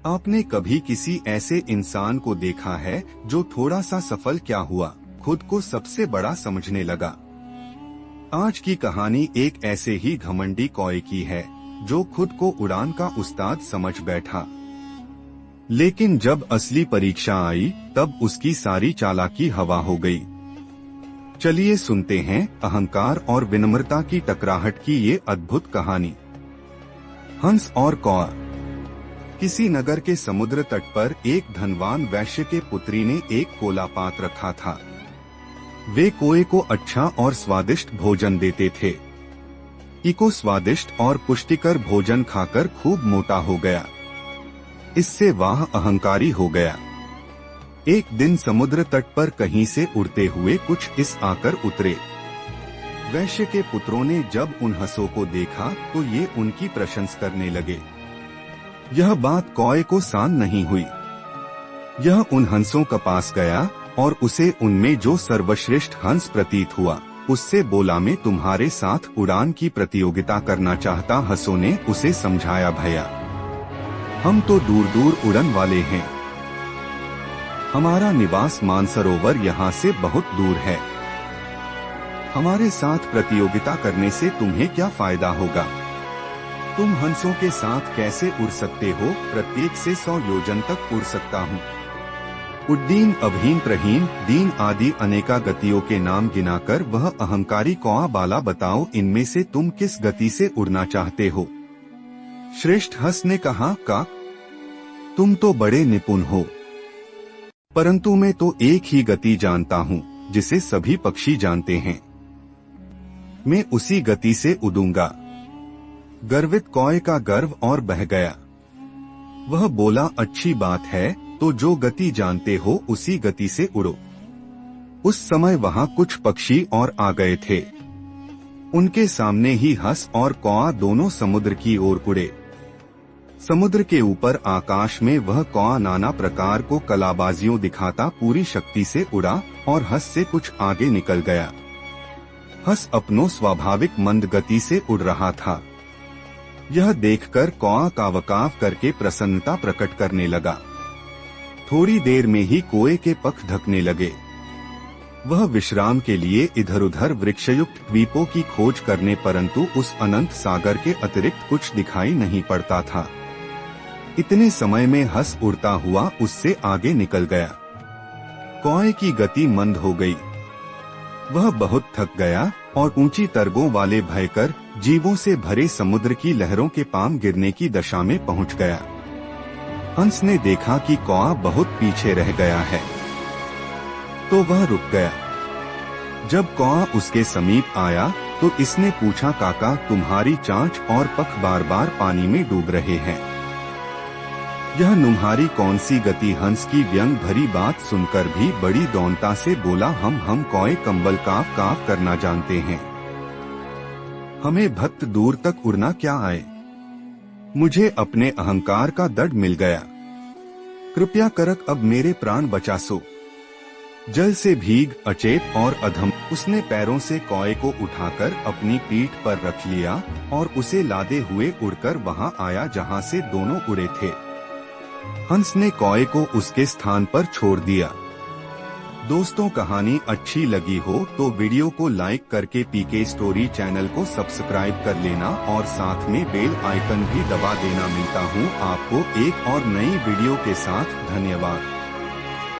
आपने कभी किसी ऐसे इंसान को देखा है जो थोड़ा सा सफल क्या हुआ, खुद को सबसे बड़ा समझने लगा? आज की कहानी एक ऐसे ही घमंडी कौए की है जो खुद को उड़ान का उस्ताद समझ बैठा। लेकिन जब असली परीक्षा आई तब उसकी सारी चालाकी हवा हो गई। चलिए सुनते हैं अहंकार और विनम्रता की टकराहट की ये अद्भुत कहानी। हंस और कौआ। किसी नगर के समुद्र तट पर एक धनवान वैश्य के पुत्री ने एक कोला पात रखा था। वे कोए को अच्छा और स्वादिष्ट भोजन देते थे। इको स्वादिष्ट और पुष्टिकर भोजन खाकर खूब मोटा हो गया। इससे वह अहंकारी हो गया। एक दिन समुद्र तट पर कहीं से उड़ते हुए कुछ इस आकर उतरे। वैश्य के पुत्रों ने जब उन हंसों को देखा तो ये उनकी प्रशंसा करने लगे। यह बात कौए को सान नहीं हुई। यह उन हंसों के पास गया और उसे उनमें जो सर्वश्रेष्ठ हंस प्रतीत हुआ उससे बोला, मैं तुम्हारे साथ उड़ान की प्रतियोगिता करना चाहता। हंसों ने उसे समझाया, भैया हम तो दूर दूर उड़न वाले हैं, हमारा निवास मानसरोवर यहाँ से बहुत दूर है, हमारे साथ प्रतियोगिता करने से तुम्हें क्या फायदा होगा? तुम हंसों के साथ कैसे उड़ सकते हो? प्रत्येक से 100 योजन तक उड़ सकता हूँ। उड्डीन, अभीन, प्रहीन, दीन आदि अनेका गतियों के नाम गिनाकर वह अहंकारी कौआ बाला, बताओ इनमें से तुम किस गति से उड़ना चाहते हो? श्रेष्ठ हंस ने कहा, काक तुम तो बड़े निपुण हो, परंतु मैं तो एक ही गति जानता हूँ जिसे सभी पक्षी जानते हैं, मैं उसी गति से उड़ूंगा। गर्वित कौए का गर्व और बह गया। वह बोला, अच्छी बात है, तो जो गति जानते हो उसी गति से उड़ो। उस समय वहां कुछ पक्षी और आ गए थे। उनके सामने ही हंस और कौआ दोनों समुद्र की ओर उड़े। समुद्र के ऊपर आकाश में वह कौआ नाना प्रकार को कलाबाजियों दिखाता पूरी शक्ति से उड़ा और हंस से कुछ आगे निकल गया। हंस अपनों स्वाभाविक मंद गति से उड़ रहा था। यह देखकर कौआ कावकाव करके प्रसन्नता प्रकट करने लगा। थोड़ी देर में ही कोए के पख ढकने लगे। वह विश्राम के लिए इधर उधर वृक्षयुक्त द्वीपों की खोज करने, परंतु उस अनंत सागर के अतिरिक्त कुछ दिखाई नहीं पड़ता था। इतने समय में हंस उड़ता हुआ उससे आगे निकल गया। कौए की गति मंद हो गई। वह बहुत थक गया और ऊंची तरगों वाले भयकर जीवों से भरे समुद्र की लहरों के पाम गिरने की दशा में पहुंच गया। हंस ने देखा कि कौआ बहुत पीछे रह गया है, तो वह रुक गया। जब कौआ उसके समीप आया तो इसने पूछा, काका तुम्हारी चांच और पख बार बार पानी में डूब रहे हैं, यह तुम्हारी कौन सी गति? हंस की व्यंग भरी बात सुनकर भी बड़ी दौनता से बोला, हम कौए कंबल काफ काफ करना जानते हैं, हमें भक्त दूर तक उड़ना क्या आए? मुझे अपने अहंकार का दर्द मिल गया, कृपया करक अब मेरे प्राण बचा सो। जल से भीग, अचेत और अधम उसने पैरों से कौए को उठाकर अपनी पीठ पर रख लिया और उसे लादे हुए उड़कर वहां आया जहां से दोनों उड़े थे। हंस ने कौए को उसके स्थान पर छोड़ दिया। दोस्तों, कहानी अच्छी लगी हो तो वीडियो को लाइक करके पीके स्टोरी चैनल को सब्सक्राइब कर लेना और साथ में बेल आइकन भी दबा देना। मिलता हूँ आपको एक और नई वीडियो के साथ। धन्यवाद।